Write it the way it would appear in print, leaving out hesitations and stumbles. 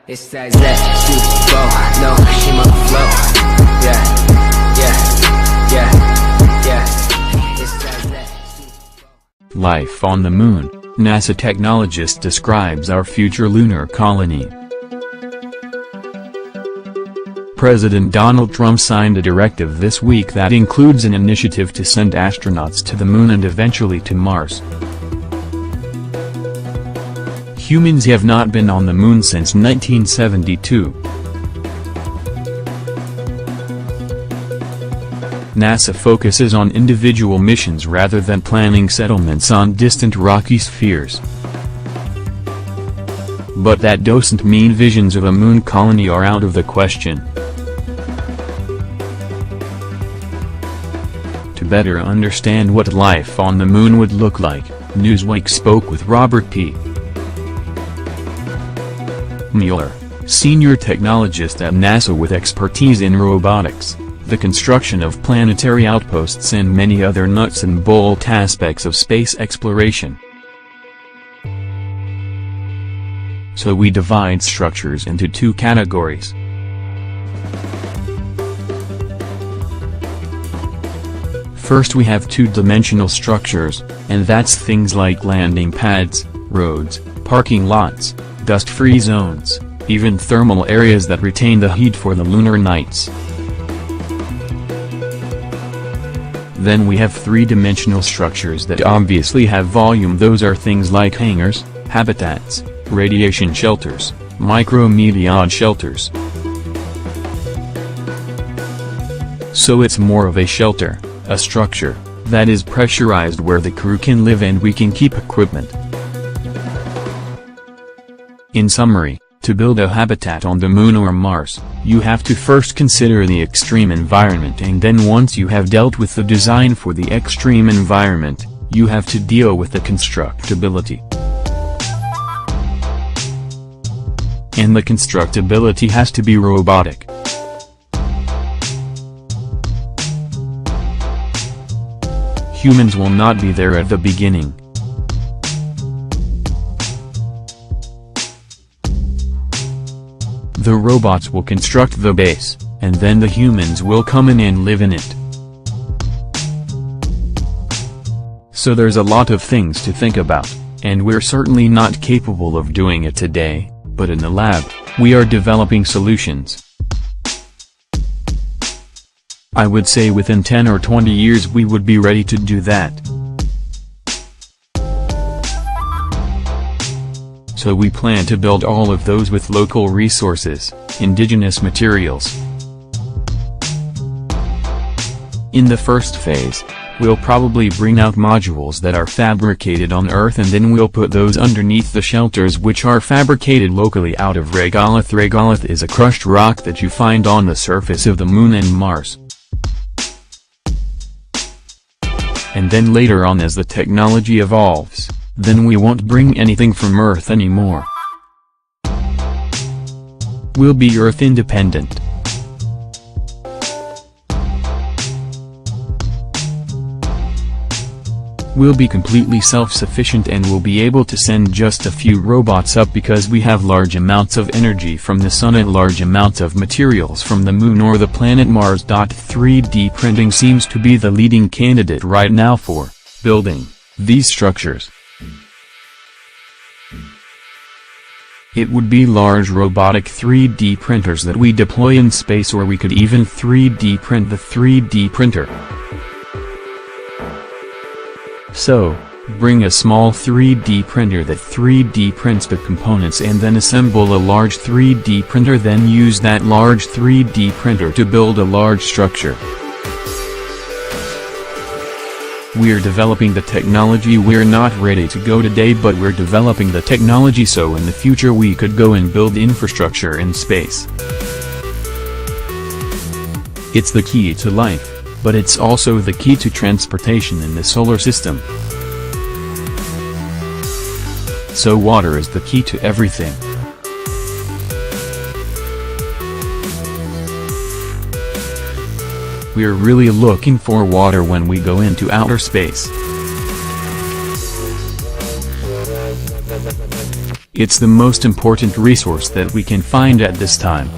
It's that flow, no, she my flow. Yeah, yeah, yeah, yeah. It's that Life on the Moon, NASA Technologist describes our future lunar colony. President Donald Trump signed a directive this week that includes an initiative to send astronauts to the Moon and eventually to Mars. Humans have not been on the Moon since 1972. NASA focuses on individual missions rather than planning settlements on distant rocky spheres. But that doesn't mean visions of a moon colony are out of the question. To better understand what life on the Moon would look like, Newsweek spoke with Robert P. Mueller, senior technologist at NASA with expertise in robotics, the construction of planetary outposts and many other nuts and bolt aspects of space exploration. So we divide structures into two categories. First, we have two-dimensional structures, and that's things like landing pads, roads, parking lots, dust-free zones, even thermal areas that retain the heat for the lunar nights. Then we have three-dimensional structures that obviously have volume. Those are things like hangars, habitats, radiation shelters, micrometeorite shelters. So it's more of a shelter, a structure, that is pressurized where the crew can live and we can keep equipment. In summary, to build a habitat on the Moon or Mars, you have to first consider the extreme environment, and then once you have dealt with the design for the extreme environment, you have to deal with the constructability. And the constructability has to be robotic. Humans will not be there at the beginning. The robots will construct the base, and then the humans will come in and live in it. So there's a lot of things to think about, and we're certainly not capable of doing it today, but in the lab, we are developing solutions. I would say within 10 or 20 years we would be ready to do that. So we plan to build all of those with local resources, indigenous materials. In the first phase, we'll probably bring out modules that are fabricated on Earth, and then we'll put those underneath the shelters which are fabricated locally out of regolith. Regolith is a crushed rock that you find on the surface of the Moon and Mars. And then later on, as the technology evolves, then we won't bring anything from Earth anymore. We'll be Earth independent. We'll be completely self-sufficient, and we'll be able to send just a few robots up because we have large amounts of energy from the Sun and large amounts of materials from the Moon or the planet Mars. 3D printing seems to be the leading candidate right now for building these structures. It would be large robotic 3D printers that we deploy in space, or we could even 3D print the 3D printer. So, bring a small 3D printer that 3D prints the components and then assemble a large 3D printer, then use that large 3D printer to build a large structure. We're developing the technology. We're not ready to go today, but we're developing the technology so in the future we could go and build infrastructure in space. It's the key to life, but it's also the key to transportation in the solar system. So water is the key to everything. We're really looking for water when we go into outer space. It's the most important resource that we can find at this time.